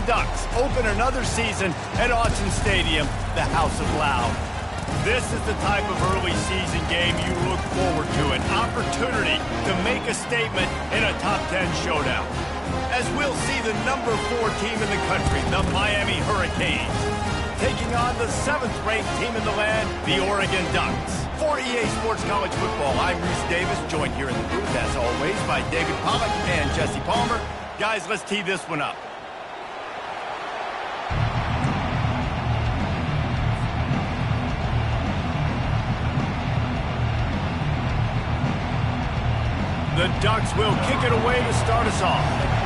Ducks open another season at Autzen Stadium, the House of Loud. This is the type of early season game you look forward to, an opportunity to make a statement in a top 10 showdown. As we'll see the number 4 team in the country, the Miami Hurricanes, taking on the 7th-ranked team in the land, the Oregon Ducks. For EA Sports College Football, I'm Reese Davis, joined here in the booth, as always, by David Pollack and Jesse Palmer. Guys, let's tee this one up. The Ducks will kick it away to start us off.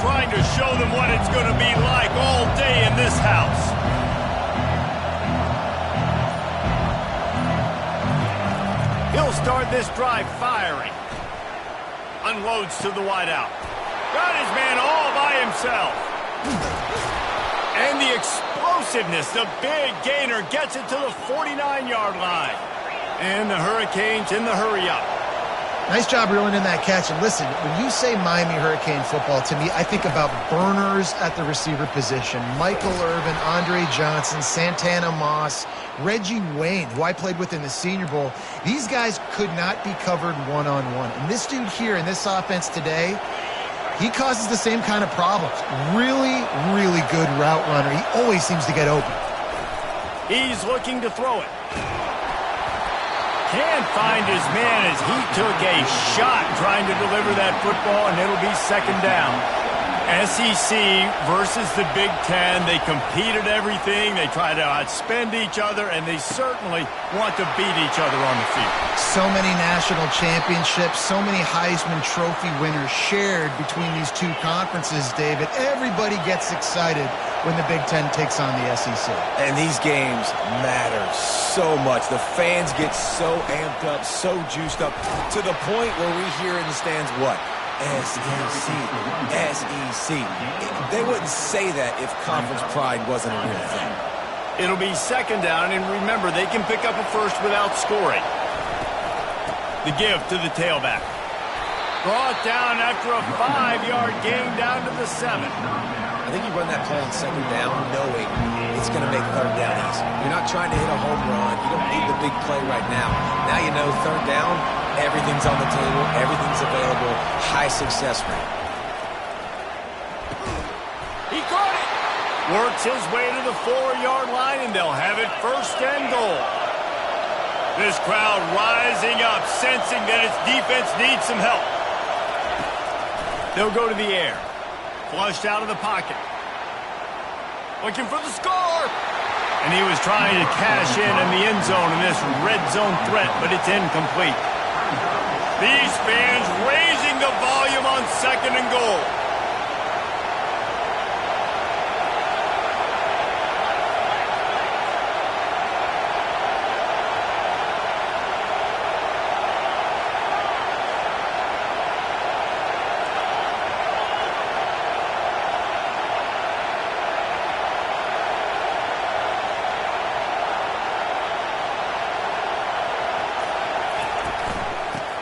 Trying to show them what it's going to be like all day in this house. He'll start this drive firing. Unloads to the wideout. Got his man all by himself. And the explosiveness, the big gainer gets it to the 49-yard line. And the Hurricanes in the hurry-up. Nice job reeling in that catch. And listen, when you say Miami Hurricane football, to me, I think about burners at the receiver position. Michael Irvin, Andre Johnson, Santana Moss, Reggie Wayne, who I played with in the Senior Bowl. These guys could not be covered one-on-one. And this dude here in this offense today, he causes the same kind of problems. Really, really good route runner. He always seems to get open. He's looking to throw it. Can't find his man as he took a shot trying to deliver that football, and it'll be second down. SEC versus the Big Ten. They compete at everything. They try to outspend each other, and they certainly want to beat each other on the field. So many national championships, so many Heisman Trophy winners shared between these two conferences, David. Everybody gets excited when the Big Ten takes on the SEC. And these games matter so much. The fans get so amped up, so juiced up, to the point where we hear in the stands what? SEC, SEC. They wouldn't say that if conference pride wasn't a real thing. It'll be second down, and remember, they can pick up a first without scoring. The give to the tailback. Brought down after a 5-yard gain down to the 7. I think you run that play on second down knowing it's going to make third down easy. You're not trying to hit a home run. You don't need the big play right now. Now you know third down, everything's on the table, everything's available, high success rate. He caught it. Works his way to the 4-yard line, and they'll have it first and goal. This crowd rising up, sensing that its defense needs some help. They'll go to the air. Flushed out of the pocket. Looking for the score. And he was trying to cash in the end zone in this red zone threat, but it's incomplete. These fans raising the volume on second and goal.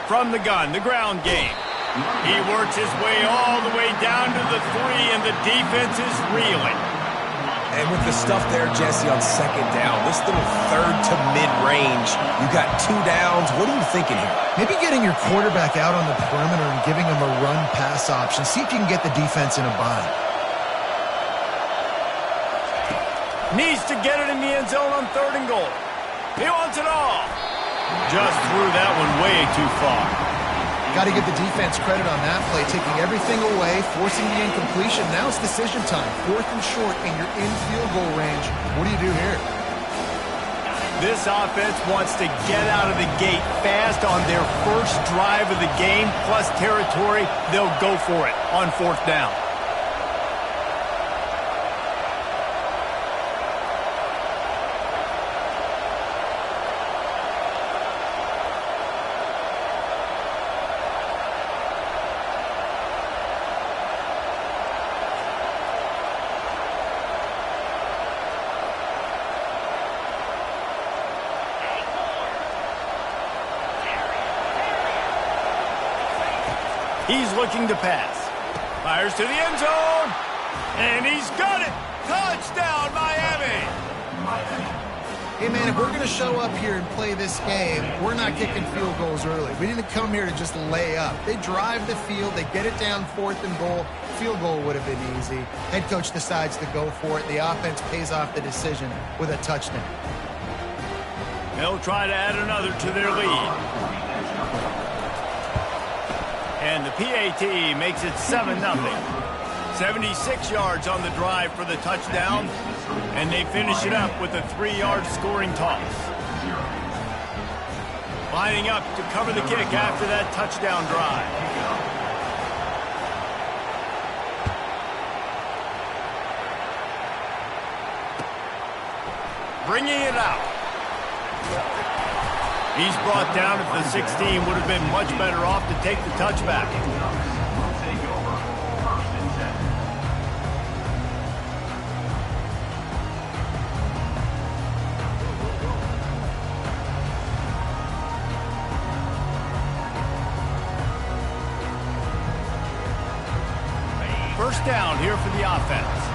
From the gun, the ground game. He works his way all the way down to the 3, and the defense is reeling. And with the stuff there, Jesse, on second down, this little third to mid-range, you got 2 downs. What are you thinking here? Maybe getting your quarterback out on the perimeter and giving him a run-pass option. See if you can get the defense in a bind. Needs to get it in the end zone on third and goal. He wants it all. Just threw that one way too far. Got to give the defense credit on that play, taking everything away, forcing the incompletion. Now it's decision time. 4th and short, and you're in field goal range. What do you do here? This offense wants to get out of the gate fast on their first drive of the game, plus territory. They'll go for it on 4th down. He's looking to pass. Fires to the end zone. And he's got it. Touchdown, Miami. Hey, man, if we're going to show up here and play this game, we're not kicking field goals early. We didn't come here to just lay up. They drive the field. They get it down 4th and goal. Field goal would have been easy. Head coach decides to go for it. The offense pays off the decision with a touchdown. They'll try to add another to their lead. And the PAT makes it 7-0. 76 yards on the drive for the touchdown, and they finish it up with a 3-yard scoring toss. Lining up to cover the kick after that touchdown drive. Bringing it out. He's brought down at the 16. Would have been much better off to take the touchback. First down here for the offense.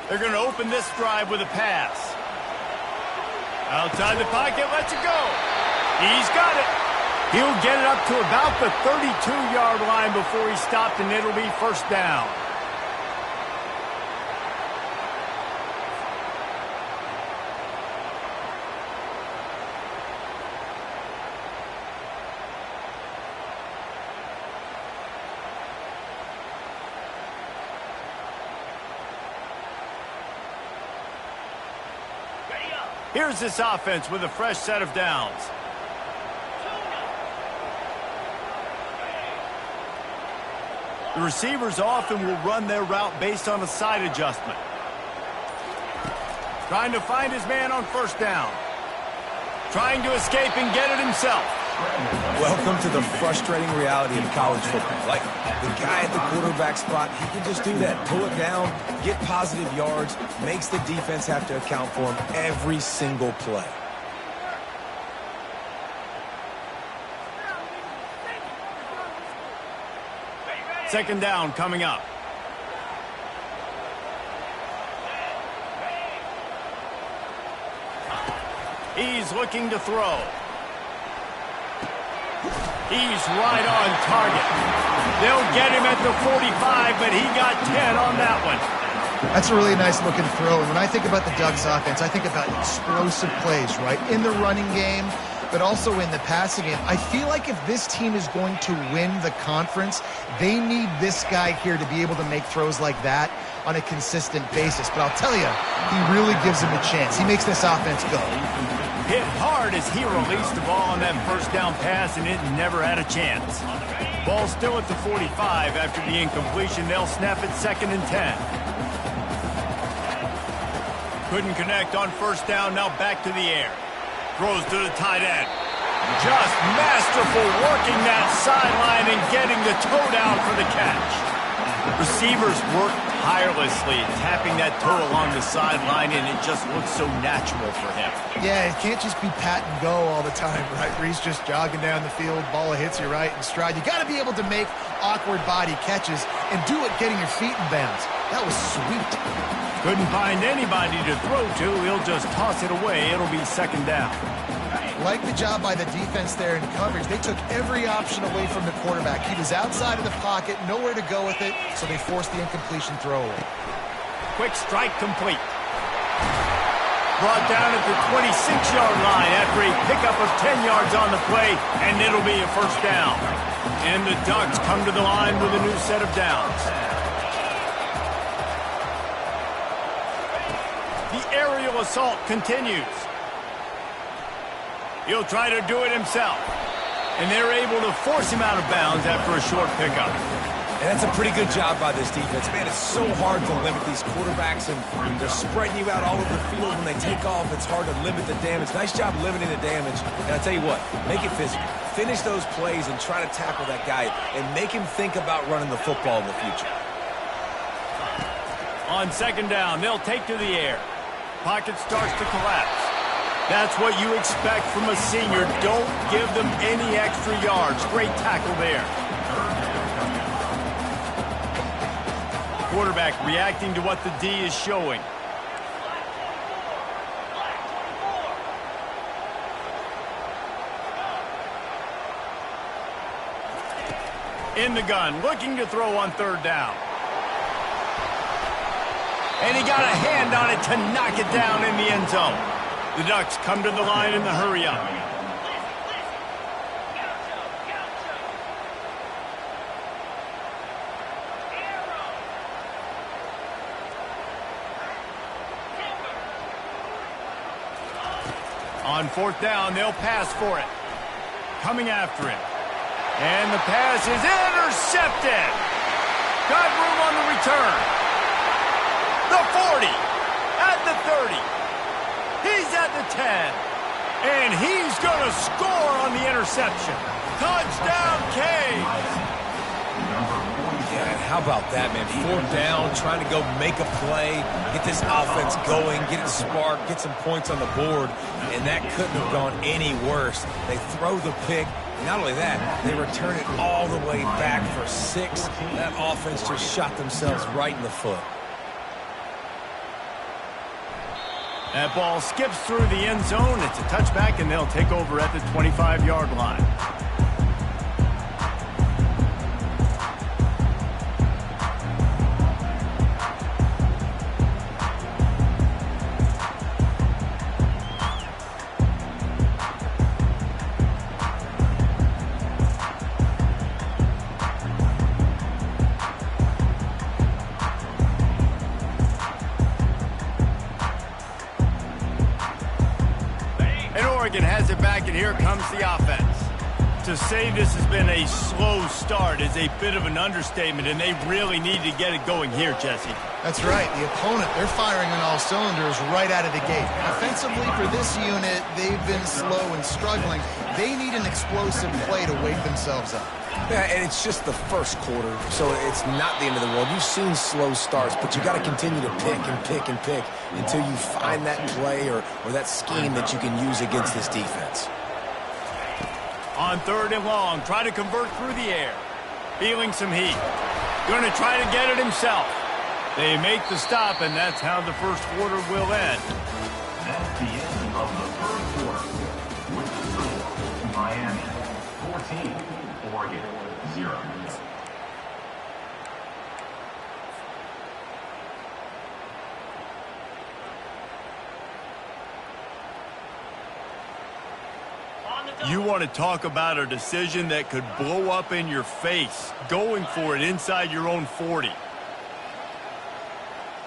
They're going to open this drive with a pass. Outside the pocket, lets it go. He's got it. He'll get it up to about the 32-yard line before he stopped, and it'll be first down. Here's this offense with a fresh set of downs. The receivers often will run their route based on a side adjustment. Trying to find his man on first down. Trying to escape and get it himself. Welcome to the frustrating reality of college football. Like, the guy at the quarterback spot, he can just do that. Pull it down, get positive yards, makes the defense have to account for him every single play. Second down coming up. He's looking to throw. He's right on target. They'll get him at the 45, but he got 10 on that one. That's a really nice looking throw. And when I think about the Ducks offense, I think about explosive plays, right? In the running game, but also in the passing game. I feel like if this team is going to win the conference, they need this guy here to be able to make throws like that on a consistent basis. But I'll tell you, he really gives him a chance. He makes this offense go. Hit hard as he released the ball on that first down pass, and it never had a chance. Ball still at the 45 after the incompletion. They'll snap it 2nd and 10. Couldn't connect on first down. Now back to the air. Throws to the tight end. Just masterful working that sideline and getting the toe down for the catch. Receivers work tirelessly, tapping that toe along the sideline, and it just looks so natural for him. Yeah, it can't just be pat and go all the time, right? Where he's just jogging down the field, ball hits you right in stride. You got to be able to make awkward body catches and do it getting your feet in bounds. That was sweet. Couldn't find anybody to throw to. He'll just toss it away. It'll be second down. Like the job by the defense there in coverage. They took every option away from the quarterback. He was outside of the pocket, nowhere to go with it, so they forced the incompletion throw away. Quick strike complete. Brought down at the 26-yard line after a pickup of 10 yards on the play, and it'll be a first down. And the Ducks come to the line with a new set of downs. The aerial assault continues. He'll try to do it himself. And they're able to force him out of bounds after a short pickup. And that's a pretty good job by this defense. Man, it's so hard to limit these quarterbacks, and they're spreading you out all over the field. When they take off, it's hard to limit the damage. Nice job limiting the damage. And I tell you what, make it physical. Finish those plays and try to tackle that guy and make him think about running the football in the future. On second down, they'll take to the air. Pocket starts to collapse. That's what you expect from a senior. Don't give them any extra yards. Great tackle there. Quarterback reacting to what the D is showing. In the gun, looking to throw on third down. And he got a hand on it to knock it down in the end zone. The Ducks come to the line in the hurry-up. On fourth down, they'll pass for it. Coming after him. And the pass is intercepted. Got room on the return. The 40. At the 30. He's at the 10. And he's going to score on the interception. Touchdown, Canes. Yeah, and how about that, man? Fourth down, trying to go make a play, get this offense going, get it sparked, get some points on the board, and that couldn't have gone any worse. They throw the pick. Not only that, they return it all the way back for 6. That offense just shot themselves right in the foot. That ball skips through the end zone. It's a touchback, and they'll take over at the 25-yard line. Has it back, and here comes the offense. To say this has been a slow start is a bit of an understatement, and they really need to get it going here, Jesse. That's right. The opponent, they're firing on all cylinders right out of the gate. Offensively, for this unit, they've been slow and struggling. They need an explosive play to wake themselves up. Yeah, and it's just the first quarter, so it's not the end of the world. You've seen slow starts, but you got to continue to pick and pick and pick until you find that play or that scheme that you can use against this defense. On third and long, try to convert through the air. Feeling some heat. Going to try to get it himself. They make the stop, and that's how the first quarter will end. That's the end of the third quarter. With the score, Miami 14, Oregon 0. You want to talk about a decision that could blow up in your face, going for it inside your own 40.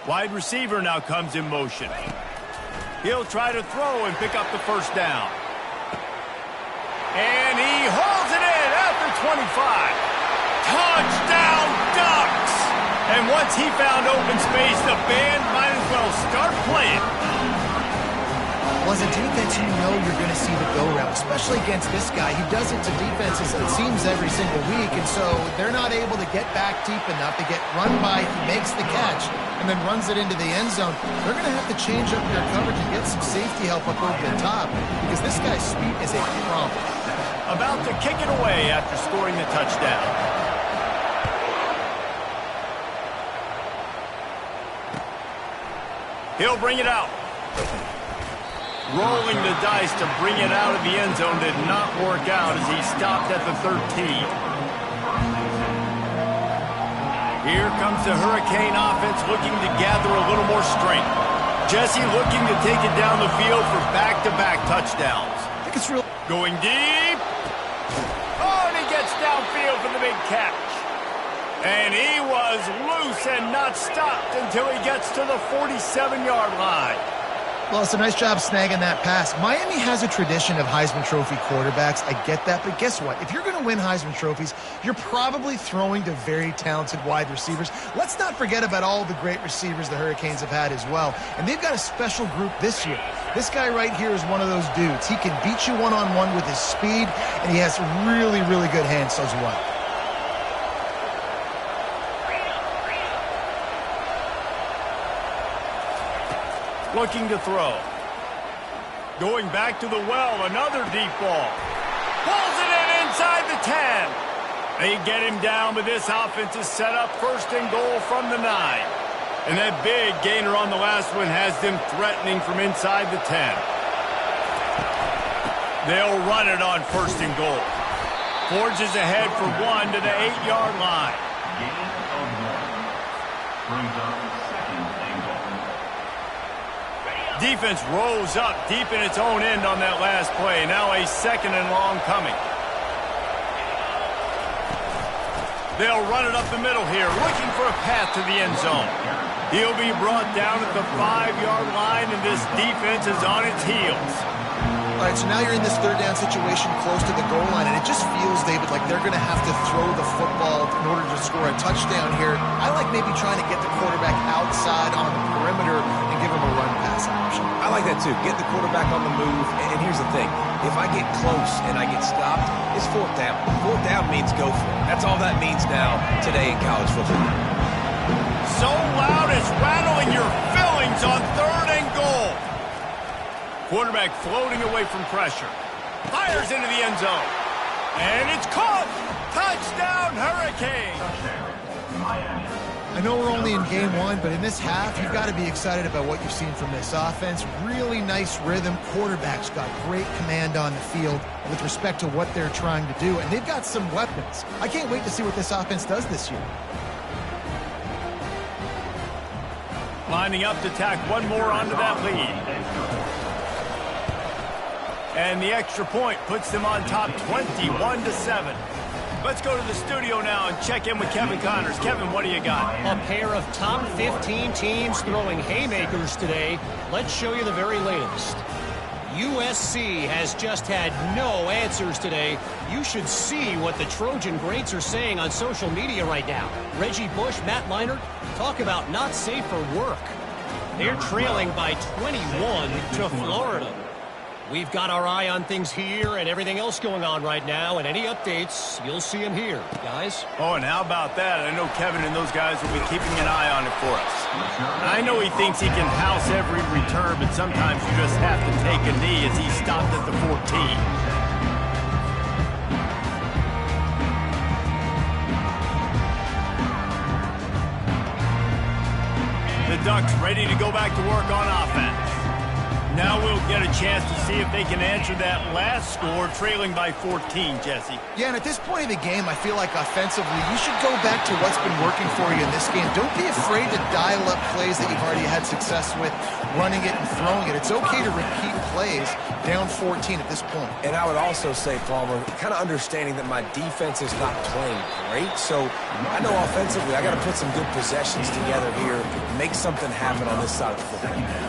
Wide receiver now comes in motion. He'll try to throw and pick up the first down. And he hauls it in at the 25. Touchdown, Ducks! And once he found open space, the band might as well start playing. Well, as a defense, you know you're going to see the go-route, especially against this guy. He does it to defenses, it seems, every single week, and so they're not able to get back deep enough to get run by. He makes the catch and then runs it into the end zone. They're going to have to change up their coverage and get some safety help up over the top because this guy's speed is a problem. About to kick it away after scoring the touchdown. He'll bring it out. Rolling the dice to bring it out of the end zone did not work out as he stopped at the 13. Here comes the Hurricane offense looking to gather a little more strength. Jesse looking to take it down the field for back-to-back touchdowns. I think it's real. Going deep. Oh, and he gets downfield for the big catch. And he was loose and not stopped until he gets to the 47-yard line. Well, it's a nice job snagging that pass. Miami has a tradition of Heisman Trophy quarterbacks. I get that, but guess what? If you're going to win Heisman Trophies, you're probably throwing to very talented wide receivers. Let's not forget about all the great receivers the Hurricanes have had as well. And they've got a special group this year. This guy right here is one of those dudes. He can beat you one-on-one with his speed, and he has really, really good hands as well. . 2 Looking to throw. Going back to the well, another deep ball. Pulls it in inside the 10. They get him down, but this offense is set up first and goal from the 9. And that big gainer on the last one has them threatening from inside the 10. They'll run it on first and goal. Forges ahead for 1 to the 8-yard line. Gain of 1. Brings up second and goal. Defense rose up deep in its own end on that last play. Now a second and long coming. They'll run it up the middle here, looking for a path to the end zone. He'll be brought down at the 5-yard line, and this defense is on its heels. All right, so now you're in this third down situation close to the goal line, and it just feels, David, like they're going to have to throw the football in order to score a touchdown here. I like maybe trying to get the quarterback outside on the perimeter and give him a run-pass option. I like that too. Get the quarterback on the move. And here's the thing. If I get close and I get stopped, it's fourth down. Fourth down means go for it. That's all that means now today in college football. So loud it's rattling your fillings on third and goal. Quarterback floating away from pressure. Fires into the end zone. And it's caught. Touchdown, Hurricane. Touchdown, Miami. I know we're only in game 1, but in this half, you've got to be excited about what you've seen from this offense. Really nice rhythm. Quarterback's got great command on the field with respect to what they're trying to do, and they've got some weapons. I can't wait to see what this offense does this year. Lining up to tack one more onto that lead. And the extra point puts them on top 21-7. Let's go to the studio now and check in with Kevin Connors. Kevin, what do you got? A pair of top 15 teams throwing haymakers today. Let's show you the very latest. USC has just had no answers today. You should see what the Trojan greats are saying on social media right now. Reggie Bush, Matt Leinart, talk about not safe for work. They're trailing by 21 to Florida. We've got our eye on things here and everything else going on right now, and any updates, you'll see them here, guys. Oh, and how about that? I know Kevin and those guys will be keeping an eye on it for us. I know he thinks he can house every return, but sometimes you just have to take a knee as he stopped at the 14. The Ducks ready to go back to work on offense. Now we'll get a chance to see if they can answer that last score, trailing by 14, Jesse. Yeah, and at this point of the game, I feel like offensively, you should go back to what's been working for you in this game. Don't be afraid to dial up plays that you've already had success with, running it and throwing it. It's okay to repeat plays down 14 at this point. And I would also say, Palmer, kind of understanding that my defense is not playing great. So I know offensively, I got to put some good possessions together here, make something happen on this side of the football.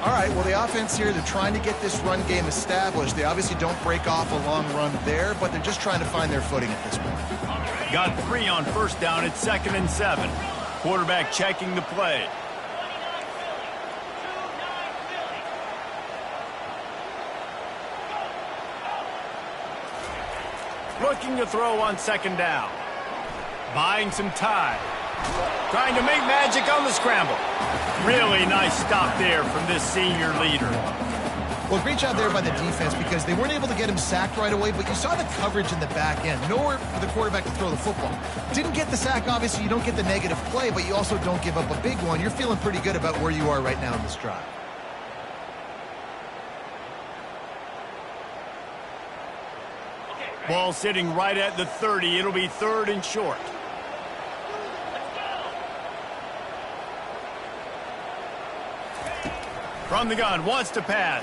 All right, well, the offense here, they're trying to get this run game established. They obviously don't break off a long run there, but they're just trying to find their footing at this point. Got 3 on first down. It's 2nd and 7. Quarterback checking the play. Looking to throw on 2nd down. Buying some time. Trying to make magic on the scramble. Really nice stop there from this senior leader. Well, great job there by the defense because they weren't able to get him sacked right away, but you saw the coverage in the back end. Nowhere for the quarterback to throw the football. Didn't get the sack, obviously. You don't get the negative play, but you also don't give up a big one. You're feeling pretty good about where you are right now in this drive. Ball sitting right at the 30. It'll be 3rd and short. From the gun, wants to pass.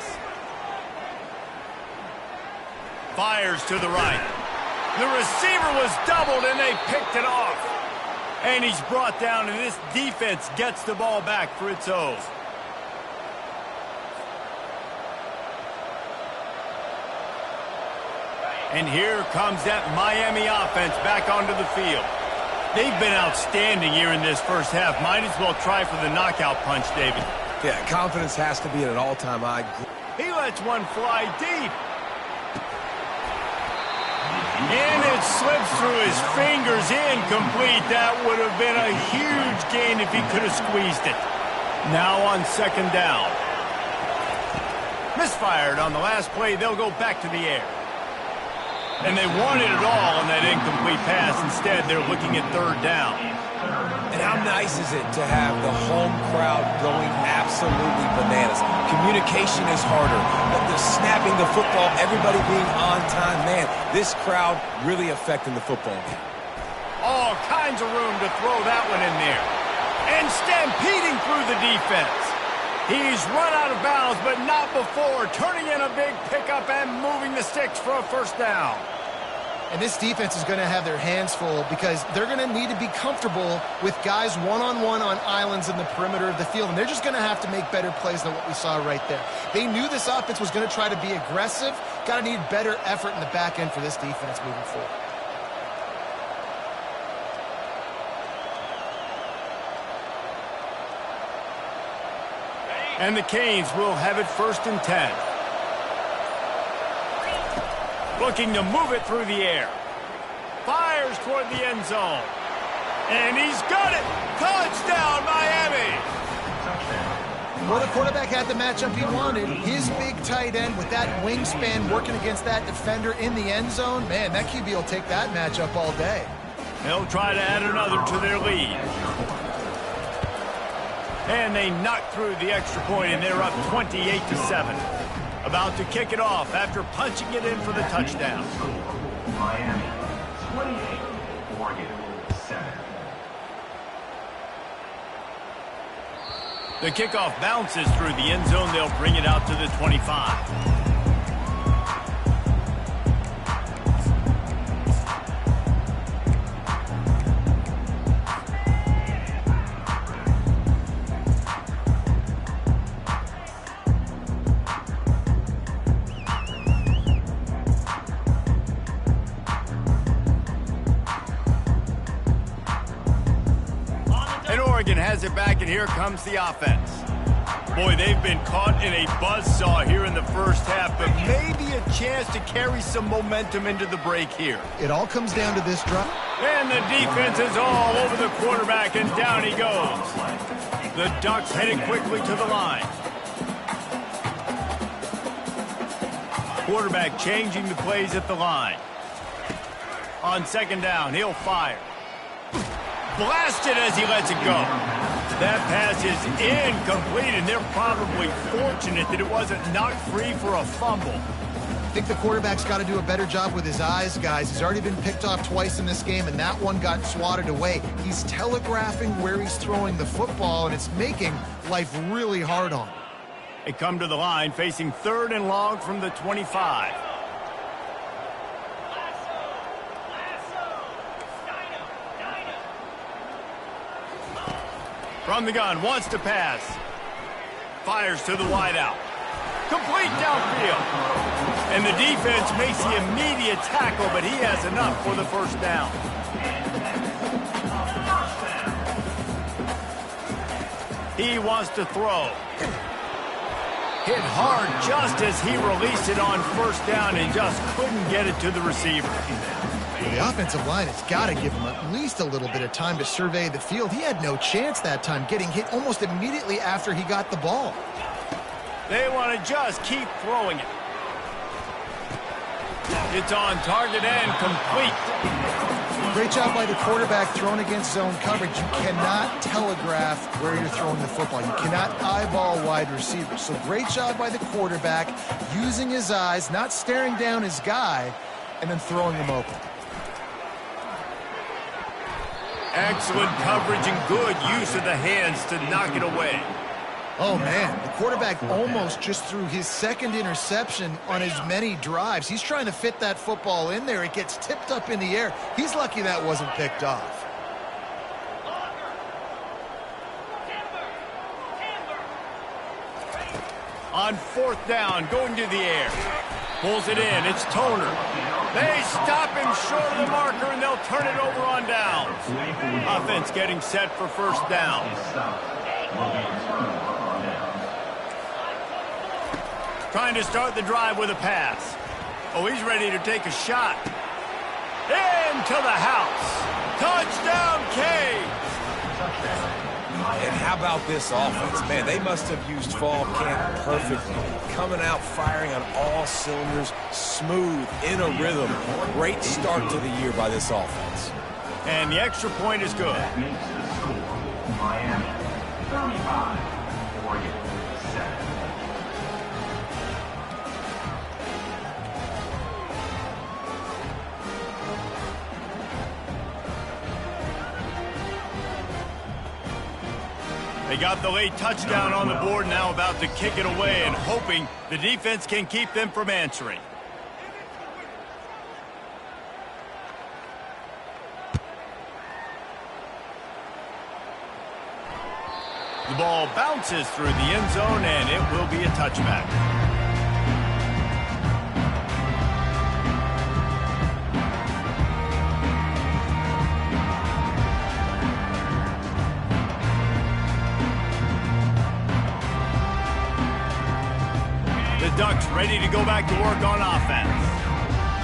Fires to the right. The receiver was doubled, and they picked it off. And he's brought down, and this defense gets the ball back for its own. And here comes that Miami offense back onto the field. They've been outstanding here in this first half. Might as well try for the knockout punch, David. Yeah, confidence has to be at an all-time high. He lets one fly deep. And it slips through his fingers, incomplete. That would have been a huge gain if he could have squeezed it. Now on 2nd down. Misfired on the last play. They'll go back to the air. And they wanted it all on that incomplete pass. Instead, they're looking at third down. And how nice is it to have the home crowd going absolutely bananas? Communication is harder. The snapping the football, everybody being on time. Man, this crowd really affecting the football game. All kinds of room to throw that one in there. And stampeding through the defense. He's run out of bounds, but not before. Turning in a big pickup and moving the sticks for a first down. And this defense is going to have their hands full because they're going to need to be comfortable with guys one-on-one on islands in the perimeter of the field. And they're just going to have to make better plays than what we saw right there. They knew this offense was going to try to be aggressive. Got to need better effort in the back end for this defense moving forward. And the Canes will have it 1st and 10. Looking to move it through the air. Fires toward the end zone. And he's got it! Touchdown, Miami! Well, the quarterback had the matchup he wanted. His big tight end with that wingspan working against that defender in the end zone. Man, that QB will take that matchup all day. They'll try to add another to their lead. And they knock through the extra point, and they're up 28-7. About to kick it off after punching it in for the touchdown. Miami 28, Oregon 7. The kickoff bounces through the end zone. They'll bring it out to the 25. Has it back, and here comes the offense. Boy, they've been caught in a buzzsaw here in the first half, but maybe a chance to carry some momentum into the break here. It all comes down to this drop. And the defense is all over the quarterback, and down he goes. The Ducks headed quickly to the line. Quarterback changing the plays at the line. On 2nd down, he'll fire. Blasted as he lets it go. That pass is incomplete, and they're probably fortunate that it wasn't knocked free for a fumble. I think the quarterback's got to do a better job with his eyes, guys. He's already been picked off twice in this game, and that one got swatted away. He's telegraphing where he's throwing the football, and it's making life really hard on him. They come to the line facing 3rd and long from the 25. From the gun, wants to pass. Fires to the wideout. Complete downfield. And the defense makes the immediate tackle, but he has enough for the first down. He wants to throw. Hit hard just as he released it on 1st down and just couldn't get it to the receiver. Well, the offensive line has got to give him at least a little bit of time to survey the field. He had no chance that time, getting hit almost immediately after he got the ball. They want to just keep throwing it. It's on target and complete. Great job by the quarterback thrown against zone coverage. You cannot telegraph where you're throwing the football. You cannot eyeball wide receivers. So great job by the quarterback using his eyes, not staring down his guy, and then throwing him open. Excellent coverage and good use of the hands to knock it away. Oh, man, the quarterback almost just threw his 2nd interception on as many drives. He's trying to fit that football in there. It gets tipped up in the air. He's lucky that wasn't picked off. On 4th down, going to the air. Pulls it in. It's Toner. They stop him short of the marker, and they'll turn it over on downs. Offense getting set for 1st down. Trying to start the drive with a pass. Oh, he's ready to take a shot. Into the house. Touchdown, Canes. And how about this offense? Man, they must have used fall camp perfectly. Coming out firing on all cylinders, smooth, in a rhythm. Great start to the year by this offense. And the extra point is good. That makes the score Miami 35, Oregon 7. They got the late touchdown on the board, now about to kick it away and hoping the defense can keep them from answering. The ball bounces through the end zone, and it will be a touchback. The Ducks ready to go back to work on offense.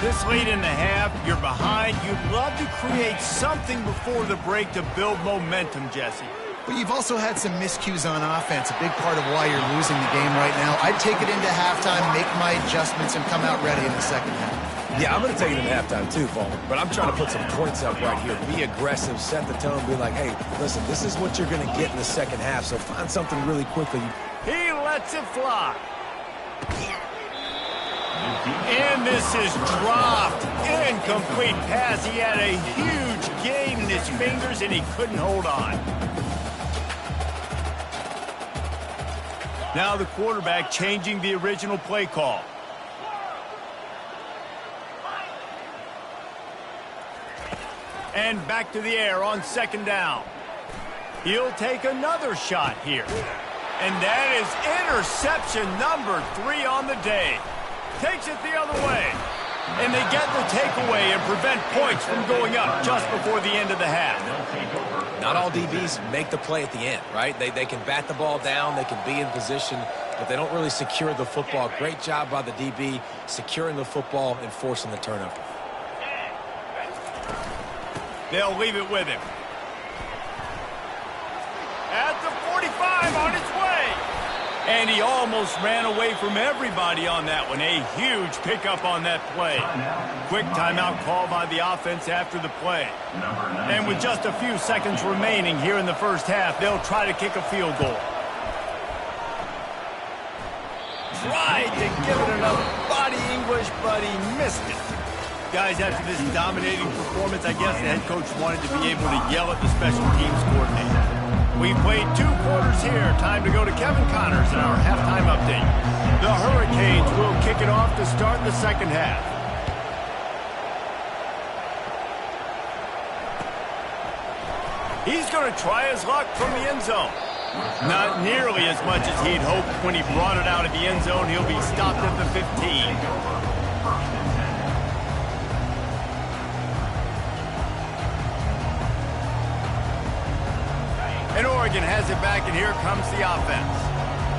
This late in the half, you're behind. You'd love to create something before the break to build momentum, Jesse. But you've also had some miscues on offense, a big part of why you're losing the game right now. I'd take it into halftime, make my adjustments, and come out ready in the second half. Yeah, I'm going to take it into halftime too, Paul. But I'm trying to put some points up right here. Be aggressive, set the tone, be like, hey, listen, this is what you're going to get in the second half, so find something really quickly. He lets it fly. And this is dropped. Incomplete pass. He had a huge gain in his fingers, and he couldn't hold on. Now the quarterback changing the original play call. And back to the air on second down. He'll take another shot here. And that is interception number 3 on the day. Takes it the other way. And they get the takeaway and prevent points from going up just before the end of the half. Not all DBs make the play at the end, right? They can bat the ball down, they can be in position, but they don't really secure the football. Great job by the DB securing the football and forcing the turnover. They'll leave it with him. At the 45 on its way. And he almost ran away from everybody on that one. A huge pickup on that play. Quick timeout call by the offense after the play. And with just a few seconds remaining here in the first half, they'll try to kick a field goal. Tried to give it enough body English, but he missed it. Guys, after this dominating performance, I guess the head coach wanted to be able to yell at the special teams coordinator. We've played 2 quarters here. Time to go to Kevin Connors in our halftime update. The Hurricanes will kick it off to start the second half. He's going to try his luck from the end zone. Not nearly as much as he'd hoped. When he brought it out of the end zone, he'll be stopped at the 15. And Oregon has it back, and here comes the offense.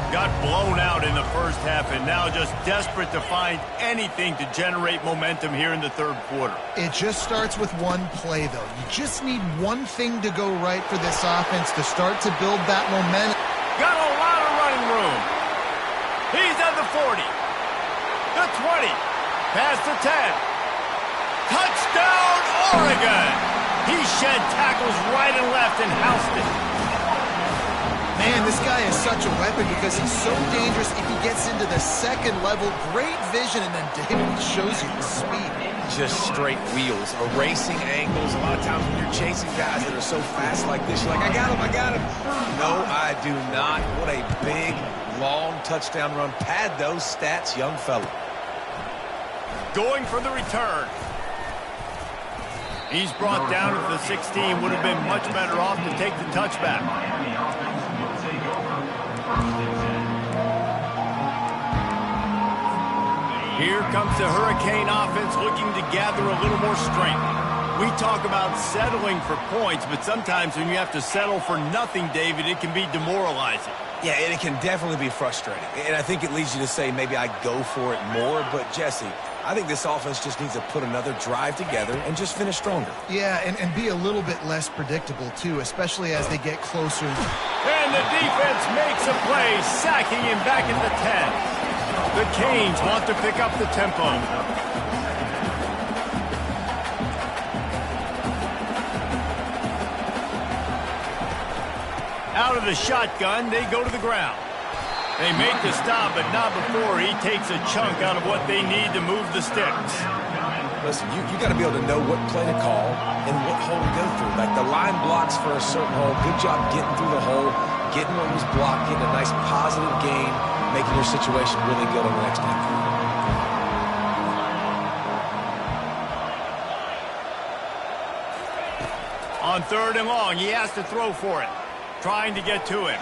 Got blown out in the first half, and now just desperate to find anything to generate momentum here in the third quarter. It just starts with one play, though. You just need one thing to go right for this offense to start to build that momentum. Got a lot of running room. He's at the 40. The 20. Past the 10. Touchdown, Oregon! He shed tackles right and left and housed it. Man, this guy is such a weapon because he's so dangerous if he gets into the second level. Great vision, and then David shows you the speed. Just straight wheels, erasing angles. A lot of times when you're chasing guys that are so fast like this, you're like, I got him, I got him. No, I do not. What a big, long touchdown run. Pad those stats, young fella. Going for the return. He's brought down to the 16. Would have been much better off to take the touchback. Here comes the Hurricane offense looking to gather a little more strength. We talk about settling for points, but sometimes when you have to settle for nothing, David, it can be demoralizing. Yeah, and it can definitely be frustrating. And I think it leads you to say maybe I go for it more. But, Jesse, I think this offense just needs to put another drive together and just finish stronger. Yeah, and be a little bit less predictable, too, especially as they get closer. And the defense makes a play, sacking him back at the 10. The Canes want to pick up the tempo. Out of the shotgun, they go to the ground. They make the stop, but not before he takes a chunk out of what they need to move the sticks. Listen, you got to be able to know what play to call and what hole to go through. Like the line blocks for a certain hole. Good job getting through the hole, getting what was blocked, getting a nice positive gain, making your situation really good on the next time. On 3rd and long, he has to throw for it. Trying to get to him.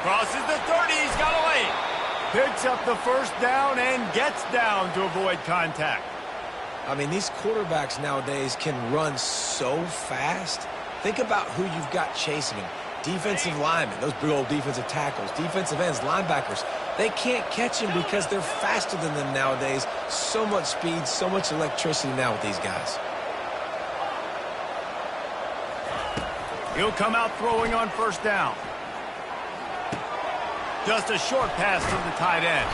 Crosses the 30, he's got away. Picks up the first down and gets down to avoid contact. I mean, these quarterbacks nowadays can run so fast. Think about who you've got chasing him. Defensive linemen, those big old defensive tackles, defensive ends, linebackers. They can't catch him because they're faster than them nowadays. So much speed, so much electricity now with these guys. He'll come out throwing on 1st down. Just a short pass to the tight end.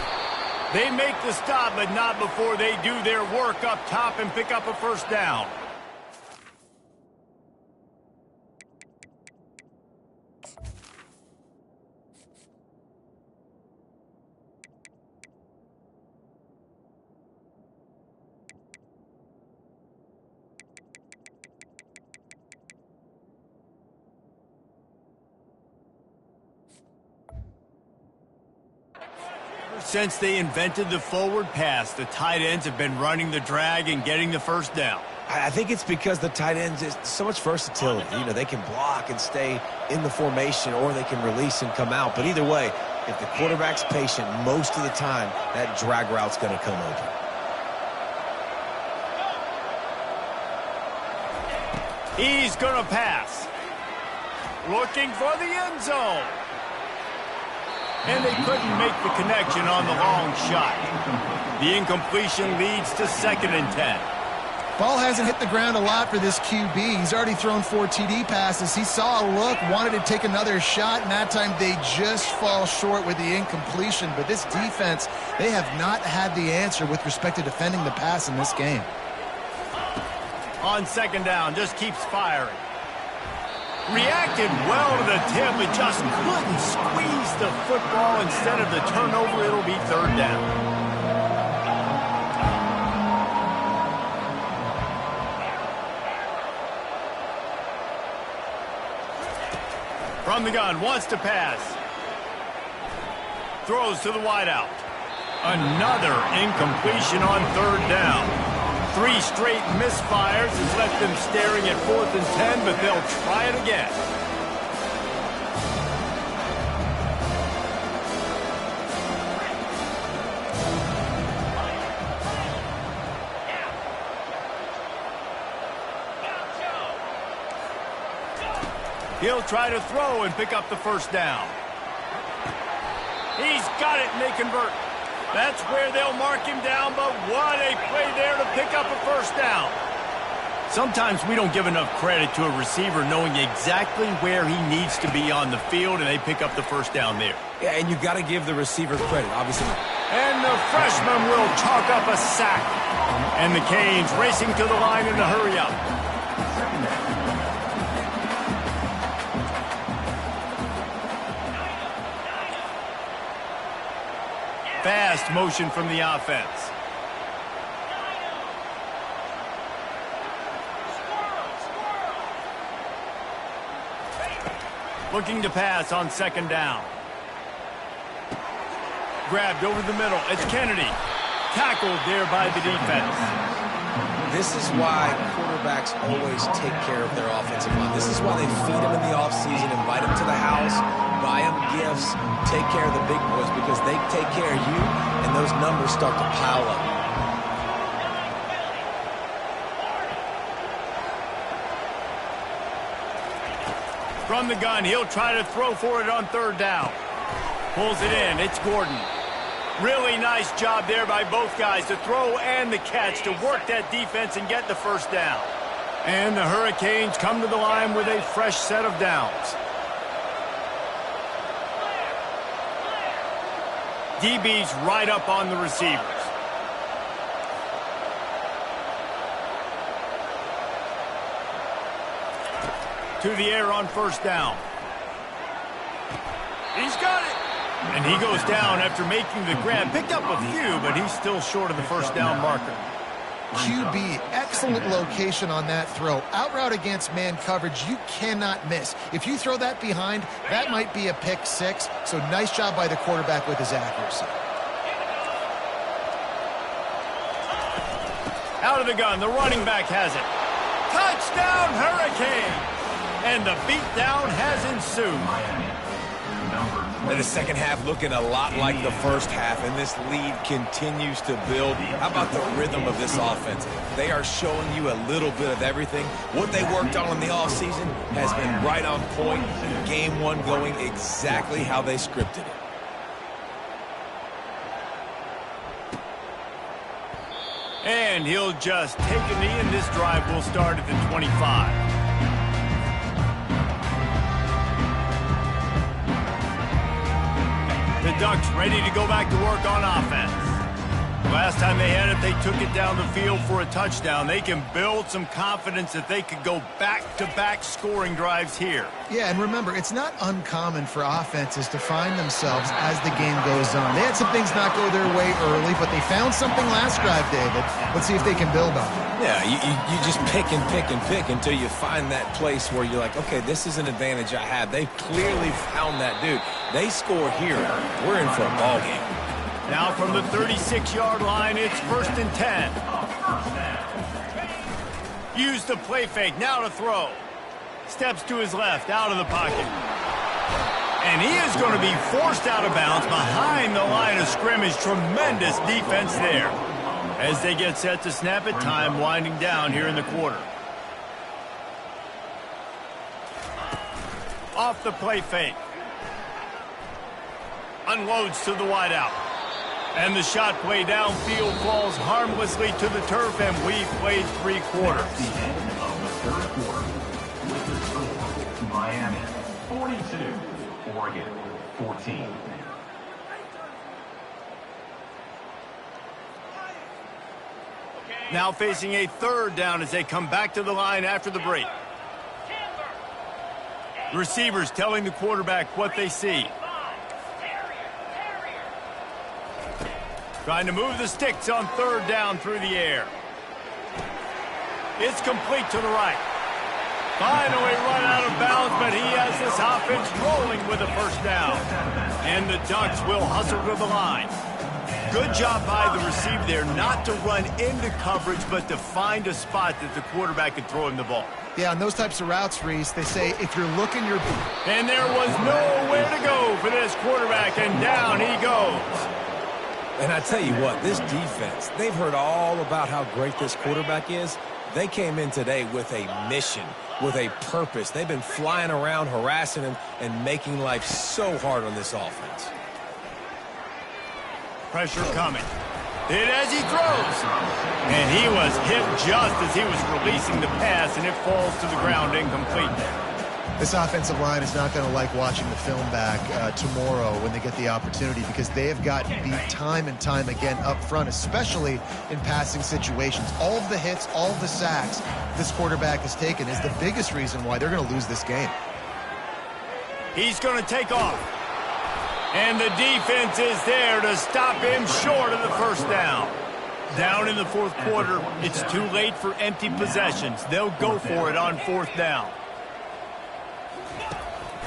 They make the stop, but not before they do their work up top and pick up a 1st down. Since they invented the forward pass, the tight ends have been running the drag and getting the 1st down. I think it's because the tight ends is so much versatility. You know, they can block and stay in the formation, or they can release and come out. But either way, if the quarterback's patient, most of the time, that drag route's going to come open. He's going to pass. Looking for the end zone. And they couldn't make the connection on the long shot. The incompletion leads to 2nd and 10. Ball hasn't hit the ground a lot for this QB. He's already thrown 4 TD passes. He saw a look, wanted to take another shot, and that time they just fall short with the incompletion. But this defense, they have not had the answer with respect to defending the pass in this game. On 2nd down, just keeps firing. Reacted well to the tip, but just couldn't squeeze the football. Instead of the turnover, it'll be 3rd down. From the gun, wants to pass. Throws to the wideout. Another incompletion on 3rd down. 3 straight misfires has left them staring at 4th and 10, but they'll try it again. He'll try to throw and pick up the 1st down. He's got it, and they convert. That's where they'll mark him down, but what a play there to pick up a 1st down. Sometimes we don't give enough credit to a receiver knowing exactly where he needs to be on the field, and they pick up the 1st down there. Yeah, and you've got to give the receiver credit, obviously. And the freshman will chalk up a sack. And the Canes racing to the line in a hurry-up. Fast motion from the offense. Looking to pass on 2nd down. Grabbed over the middle. It's Kennedy. Tackled there by the defense. This is why quarterbacks always take care of their offensive line. This is why they feed them in the offseason, invite them to the house, buy them gifts, take care of the big boys, because they take care of you, and those numbers start to pile up. From the gun, he'll try to throw for it on 3rd down. Pulls it in. It's Gordon. Really nice job there by both guys, the throw and the catch, to work that defense and get the first down. And the Hurricanes come to the line with a fresh set of downs. DB's right up on the receivers. To the air on first down. He's got it. And he goes down after making the grab. Picked up a few, but he's still short of the first down marker. QB, excellent location on that throw. Out route against man coverage, you cannot miss. If you throw that behind, that might be a pick six. So nice job by the quarterback with his accuracy. Out of the gun, the running back has it. Touchdown, Hurricane! And the beatdown has ensued. And the second half looking a lot like the first half, and this lead continues to build. How about the rhythm of this offense? They are showing you a little bit of everything. What they worked on in the offseason has been right on point. Game one going exactly how they scripted it. And he'll just take a knee, and this drive will start at the 25. The Ducks ready to go back to work on offense. Last time they had it, they took it down the field for a touchdown. They can build some confidence that they could go back-to-back scoring drives here. Yeah, and remember, it's not uncommon for offenses to find themselves as the game goes on. They had some things not go their way early, but they found something last drive, David. Let's see if they can build on it. Yeah, you just pick and pick and pick until you find that place where you're like, okay, this is an advantage I have. They clearly found that dude. They score here. We're in for a ball game. Now from the 36-yard line, it's 1st and 10. Use the play fake, now to throw. Steps to his left, out of the pocket. And he is going to be forced out of bounds behind the line of scrimmage. Tremendous defense there. As they get set to snap it, time winding down here in the quarter. Off the play fake. Unloads to the wideout. And the shot play downfield falls harmlessly to the turf, and we've played 3 quarters. At the end of the third quarter, with the score, Miami 42, Oregon 14. Now facing a 3rd down as they come back to the line after the break. The receivers telling the quarterback what they see. Trying to move the sticks on 3rd down through the air. It's complete to the right. Finally run out of bounds, but he has this offense rolling with a first down. And the Ducks will hustle to the line. Good job by the receiver there, not to run into coverage, but to find a spot that the quarterback can throw him the ball. Yeah, on those types of routes, Reese, they say if you're looking, you're... And there was nowhere to go for this quarterback, and down he goes. And I tell you what, this defense, they've heard all about how great this quarterback is. They came in today with a mission, with a purpose. They've been flying around, harassing him, and making life so hard on this offense. Pressure coming. Hit as he throws. And he was hit just as he was releasing the pass, and it falls to the ground incomplete. This offensive line is not going to like watching the film back tomorrow when they get the opportunity, because they have gotten beat time and time again up front, especially in passing situations. All of the hits, all of the sacks this quarterback has taken is the biggest reason why they're going to lose this game. He's going to take off. And the defense is there to stop him short of the first down. Down in the 4th quarter, it's too late for empty possessions. They'll go for it on 4th down.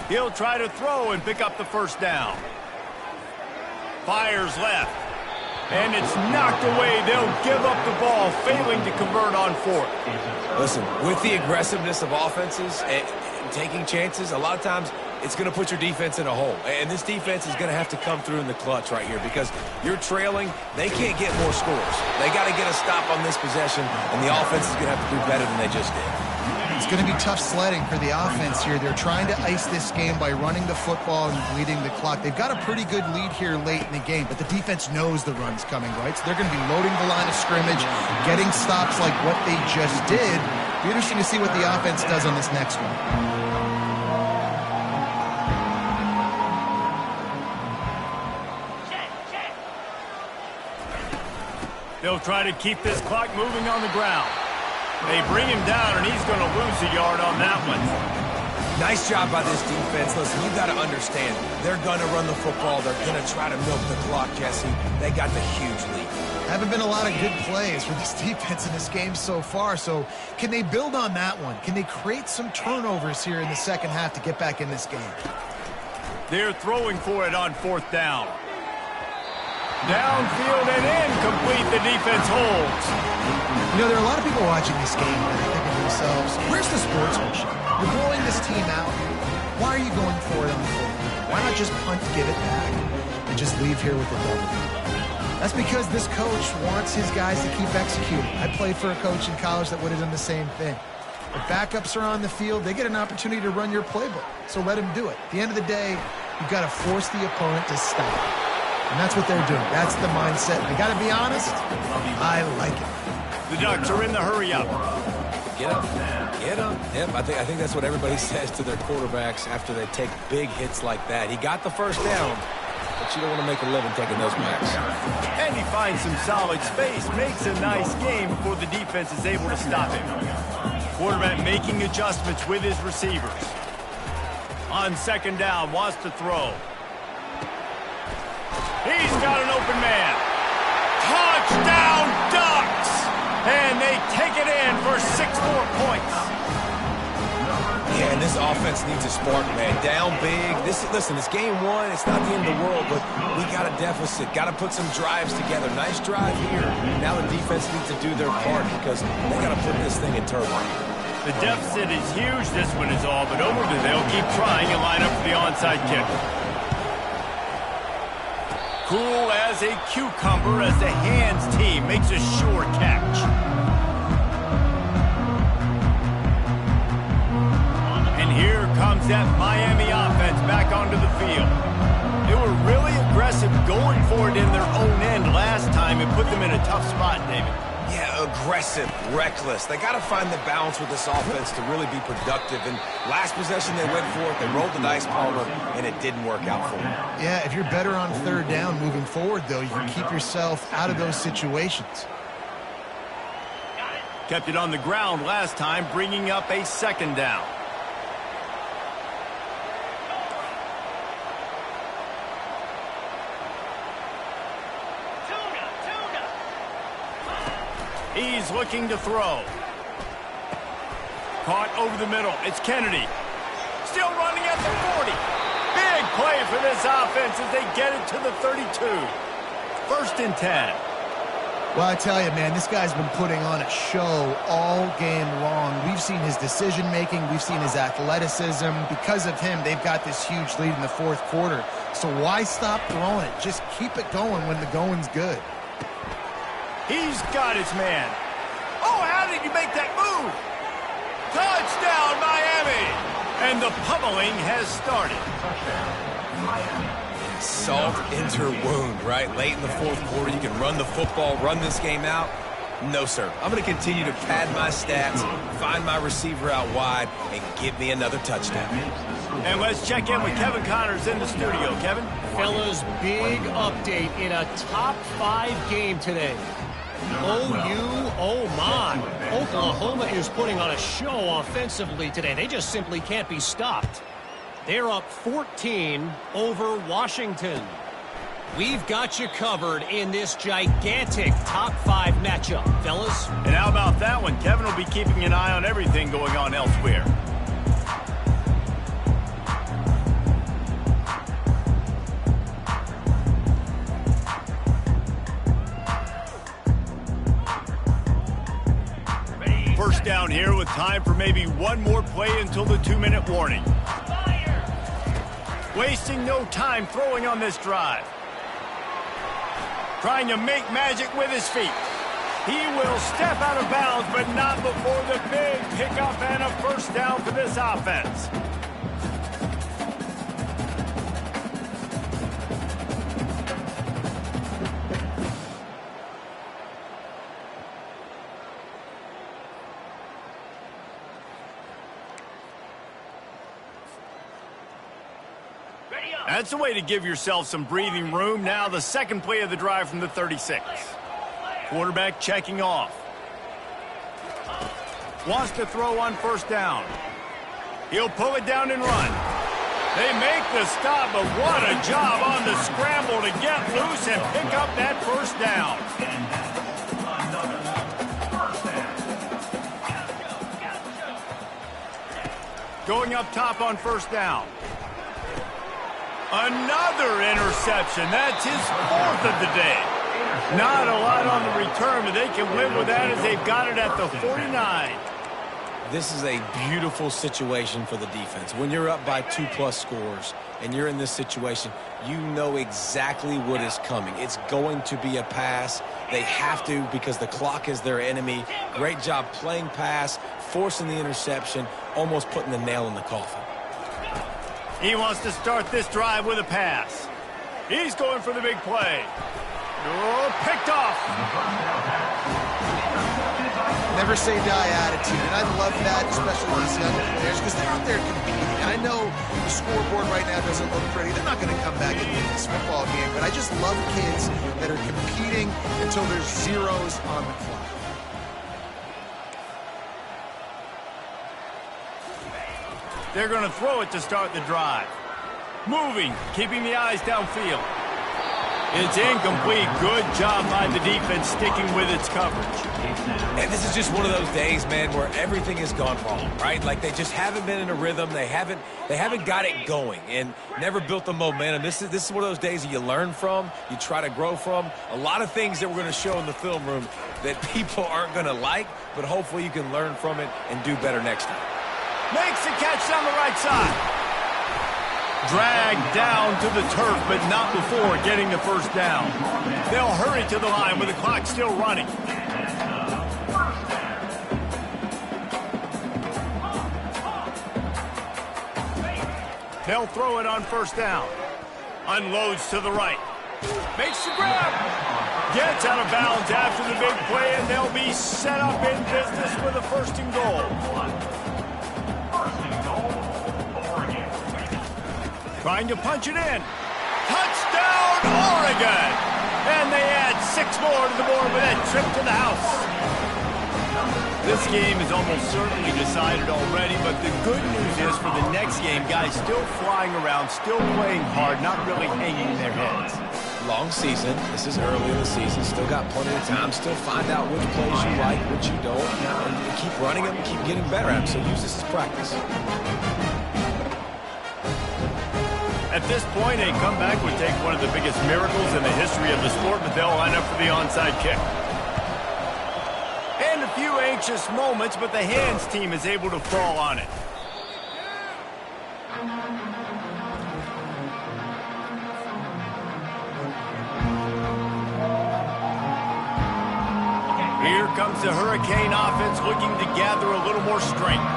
He'll try to throw and pick up the first down. Fires left. And it's knocked away. They'll give up the ball, failing to convert on 4th. Listen, with the aggressiveness of offenses and taking chances, a lot of times it's going to put your defense in a hole. And this defense is going to have to come through in the clutch right here, because you're trailing. They can't get more scores. They got to get a stop on this possession, and the offense is going to have to do better than they just did. It's going to be tough sledding for the offense here. They're trying to ice this game by running the football and bleeding the clock. They've got a pretty good lead here late in the game, but the defense knows the run's coming, right? So they're going to be loading the line of scrimmage, getting stops like what they just did. Be interesting to see what the offense does on this next one. They'll try to keep this clock moving on the ground. They bring him down, and he's going to lose a yard on that one. Nice job by this defense. Listen, you got to understand, they're going to run the football. They're going to try to milk the clock, Jesse. They got the huge lead. Haven't been a lot of good plays for this defense in this game so far, so can they build on that one? Can they create some turnovers here in the second half to get back in this game? They're throwing for it on 4th down. Downfield and incomplete. The defense holds. You know, there are a lot of people watching this game that are thinking to themselves, where's the sportsmanship? You're blowing this team out. Why are you going for it on the football? Why not just punt, give it back, and just leave here with the W? That's because this coach wants his guys to keep executing. I played for a coach in college that would have done the same thing. If backups are on the field, they get an opportunity to run your playbook, so let them do it. At the end of the day, you've got to force the opponent to stop. And that's what they're doing. That's the mindset. I got to be honest, I like it. The Ducks are in the hurry up. Get up. Get up. Yep, I think that's what everybody says to their quarterbacks after they take big hits like that. He got the first down, but you don't want to make a living taking those backs. And he finds some solid space, makes a nice game before the defense is able to stop him. Quarterback making adjustments with his receivers. On 2nd down, wants to throw. He's got an open man. Touchdown, Ducks! And they take it in for 6 more points. Yeah, and this offense needs a spark, man. Down big. Listen, it's game 1. It's not the end of the world, but we got a deficit. Got to put some drives together. Nice drive here. Now the defense needs to do their part because they got to put this thing in turbo. The deficit is huge. This one is all but over. They'll keep trying and line up for the onside kick. Cool as a cucumber as the hands team makes a sure catch. And here comes that Miami offense back onto the field. They were really aggressive going for it in their own end last time and put them in a tough spot, David. Yeah, aggressive, reckless. They got to find the balance with this offense to really be productive. And last possession, they went for it. They rolled the dice, Palmer, and it didn't work out for them. Yeah, if you're better on 3rd down moving forward, though, you can keep yourself out of those situations. Kept it on the ground last time, bringing up a 2nd down. He's looking to throw. Caught over the middle. It's Kennedy. Still running at the 40. Big play for this offense as they get it to the 32. 1st and 10. Well, I tell you, man, this guy's been putting on a show all game long. We've seen his decision-making. We've seen his athleticism. Because of him, they've got this huge lead in the 4th quarter. So why stop throwing it? Just keep it going when the going's good. He's got his man. Oh, how did you make that move? Touchdown, Miami! And the pummeling has started. Salt into her wound, right? Late in the 4th quarter, you can run the football, run this game out. No, sir. I'm going to continue to pad my stats, find my receiver out wide, and give me another touchdown. And let's check in with Kevin Connors in the studio. Kevin? Fellas, big update in a top 5 game today. Oh my. Oklahoma is putting on a show offensively today. They just simply can't be stopped. They're up 14 over Washington. We've got you covered in this gigantic top 5 matchup, fellas. And how about that one? Kevin will be keeping an eye on everything going on elsewhere. First down here with time for maybe one more play until the 2-minute warning. Wasting no time throwing on this drive. Trying to make magic with his feet. He will step out of bounds, but not before the big pickup and a first down for this offense. That's a way to give yourself some breathing room. Now the second play of the drive from the 36. Quarterback checking off. Wants to throw on first down. He'll pull it down and run. They make the stop, but what a job on the scramble to get loose and pick up that first down. Going up top on first down. Another interception. That's his fourth of the day. Not a lot on the return, but they can live with that as they've got it at the 49. This is a beautiful situation for the defense. When you're up by 2+ scores and you're in this situation, you know exactly what is coming. It's going to be a pass. They have to because the clock is their enemy. Great job playing pass, forcing the interception, almost putting the nail in the coffin. He wants to start this drive with a pass. He's going for the big play. Oh, picked off. Never say die attitude, and I love that, especially with these young players, because they're out there competing. And I know the scoreboard right now doesn't look pretty. They're not going to come back and win this football game, but I just love kids that are competing until there's zeros on the clock. They're going to throw it to start the drive. Moving, keeping the eyes downfield. It's incomplete. Good job by the defense sticking with its coverage. And this is just one of those days, man, where everything has gone wrong, right? Like they just haven't been in a rhythm. They haven't got it going and never built the momentum. This is one of those days that you learn from, you try to grow from. A lot of things that we're going to show in the film room that people aren't going to like, but hopefully you can learn from it and do better next time. Makes the catch down the right side. Dragged down to the turf, but not before getting the first down. They'll hurry to the line with the clock still running. They'll throw it on first down. Unloads to the right. Makes the grab. Gets out of bounds after the big play, and they'll be set up in business with a 1st and goal. Trying to punch it in. Touchdown, Oregon! And they add 6 more to the board with that trip to the house. This game is almost certainly decided already, but the good news is for the next game, guys still flying around, still playing hard, not really hanging their heads. Long season. This is early in the season. Still got plenty of time. Still find out which plays you like, which you don't, and keep running them, keep getting better at them. So use this as practice. At this point, a comeback would take one of the biggest miracles in the history of the sport, but they'll line up for the onside kick. And a few anxious moments, but the hands team is able to fall on it. Here comes the Hurricane offense looking to gather a little more strength.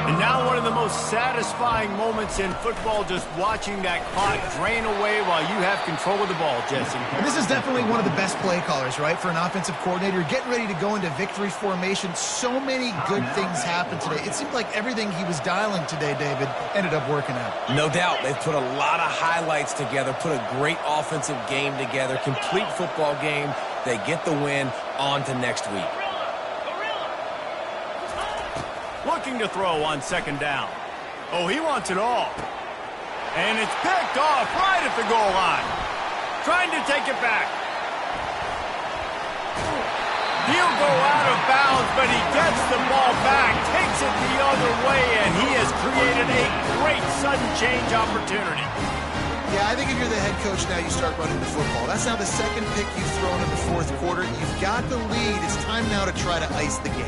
And now one of the most satisfying moments in football, just watching that clock drain away while you have control of the ball, Jesse. And this is definitely one of the best play callers, right, for an offensive coordinator. Getting ready to go into victory formation. So many good things happened today. It seemed like everything he was dialing today, David, ended up working out. No doubt. They've put a lot of highlights together, put a great offensive game together, complete football game. They get the win. On to next week. Looking to throw on 2nd down. Oh, he wants it all. And it's picked off right at the goal line. Trying to take it back. He'll go out of bounds, but he gets the ball back, takes it the other way, and he has created a great sudden change opportunity. Yeah, I think if you're the head coach now, you start running the football. That's now the 2nd pick you've thrown in the 4th quarter. You've got the lead. It's time now to try to ice the game.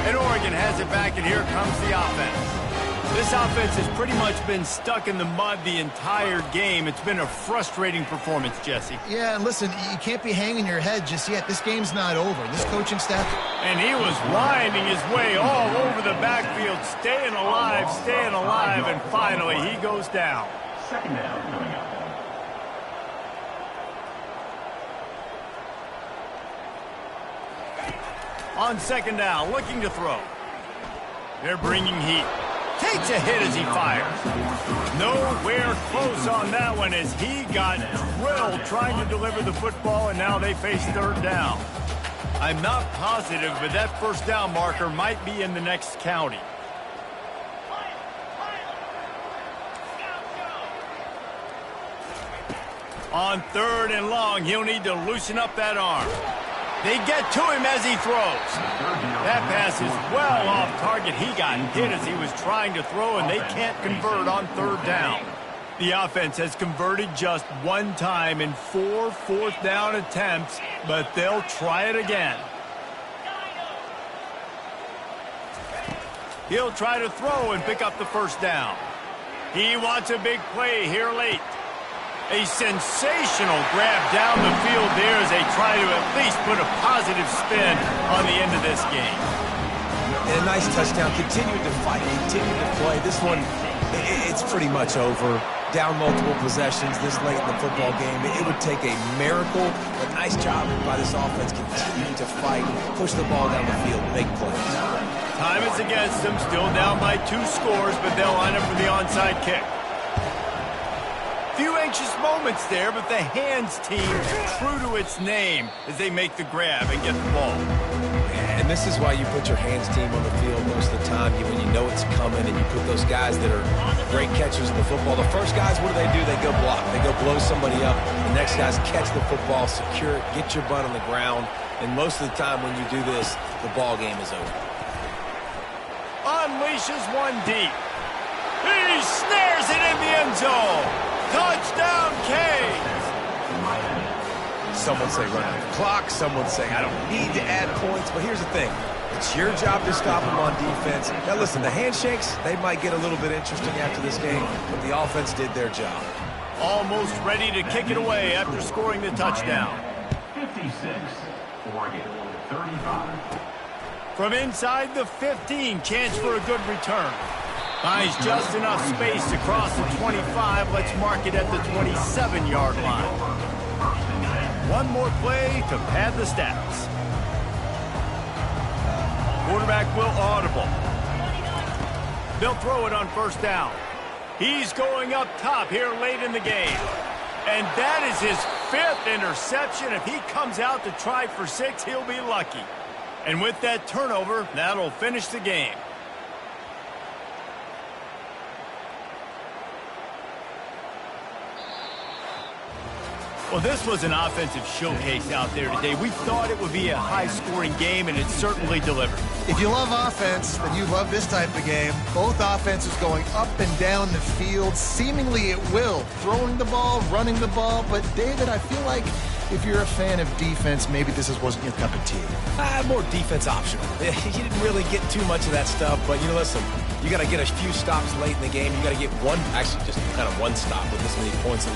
And Oregon has it back, and here comes the offense. This offense has pretty much been stuck in the mud the entire game. It's been a frustrating performance, Jesse. Yeah, and listen, you can't be hanging your head just yet. This game's not over. This coaching staff... And he was winding his way all over the backfield, staying alive, and finally he goes down. Second down coming up. On second down, looking to throw. They're bringing heat. Takes a hit as he fires. Nowhere close on that one as he got drilled trying to deliver the football, and now they face third down. I'm not positive, but that first down marker might be in the next county. On third and long, he'll need to loosen up that arm. They get to him as he throws. That pass is well off target. He got hit as he was trying to throw, and they can't convert on third down. The offense has converted just one time in 4 fourth down attempts, but they'll try it again. He'll try to throw and pick up the first down. He wants a big play here late. A sensational grab down the field there as they try to at least put a positive spin on the end of this game. And a nice touchdown. Continued to fight, continued to play. This one, it's pretty much over. Down multiple possessions this late in the football game. It would take a miracle, but nice job by this offense continuing to fight, push the ball down the field, make plays. Time is against them, still down by 2 scores, but they'll line up for the onside kick. Few anxious moments there, but the hands team true to its name as they make the grab and get the ball. And this is why you put your hands team on the field most of the time when you know it's coming, and you put those guys that are great catchers of the football. The first guys, what do? They go block. They go blow somebody up. The next guys catch the football, secure it, get your butt on the ground. And most of the time when you do this, the ball game is over. Unleashes one deep. He snares it in the end zone. Touchdown, Canes! Some would say run out the clock. Some would say I don't need to add points. But here's the thing. It's your job to stop them on defense. Now, listen, the handshakes, they might get a little bit interesting after this game, but the offense did their job. Almost ready to kick it away after scoring the touchdown. 56, Oregon, 35. From inside the 15, chance for a good return. Finds just enough space to cross the 25. Let's mark it at the 27-yard line. One more play to pad the stats. Quarterback will audible. They'll throw it on first down. He's going up top here late in the game. And that is his 5th interception. If he comes out to try for 6, he'll be lucky. And with that turnover, that'll finish the game. Well, this was an offensive showcase out there today. We thought it would be a high-scoring game, and it certainly delivered. If you love offense, then you love this type of game. Both offenses going up and down the field, seemingly at will. Throwing the ball, running the ball. But, David, I feel like if you're a fan of defense, maybe this wasn't your cup of tea. More defense optional. You didn't really get too much of that stuff, but, listen, you got to get a few stops late in the game. You got to get one, actually just kind of one stop with this many points.